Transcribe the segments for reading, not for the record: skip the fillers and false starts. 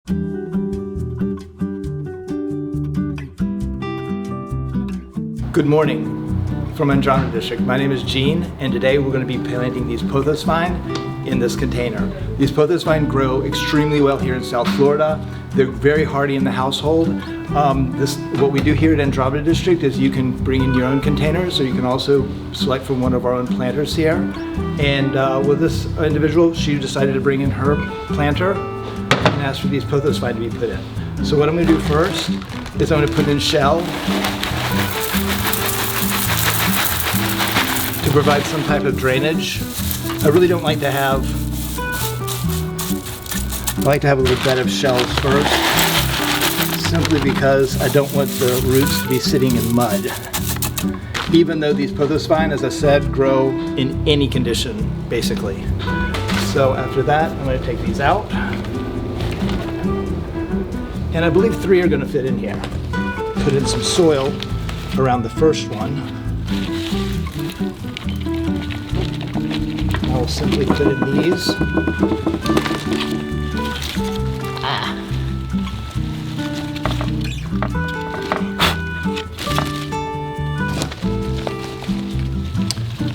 Good morning from Andromeda District. My name is Gene, and today we're going to be planting these pothos vine in this container. These pothos vine grow extremely well here in South Florida. They're very hardy in the household. What we do here at Andromeda District is you can bring in your own containers, or you can also select from one of our own planters here. And with this individual, she decided to bring in her planter and ask for these pothos vine to be put in. So what I'm going to do first is I'm going to put in shell to provide some type of drainage. I really don't like to have, I like to have a little bed of shells first, simply because I don't want the roots to be sitting in mud. Even though these pothos vine, as I said, grow in any condition, basically. So after that, I'm going to take these out. And I believe 3 are going to fit in here. Put in some soil around the first one. I'll simply put in these.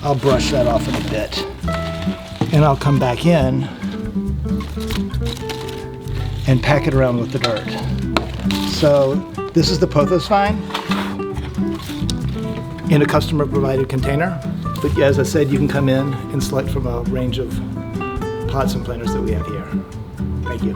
I'll brush that off in a bit. And I'll come back in and pack it around with the dirt. So this is the pothos vine in a customer provided container. But as I said, you can come in and select from a range of pots and planters that we have here. Thank you.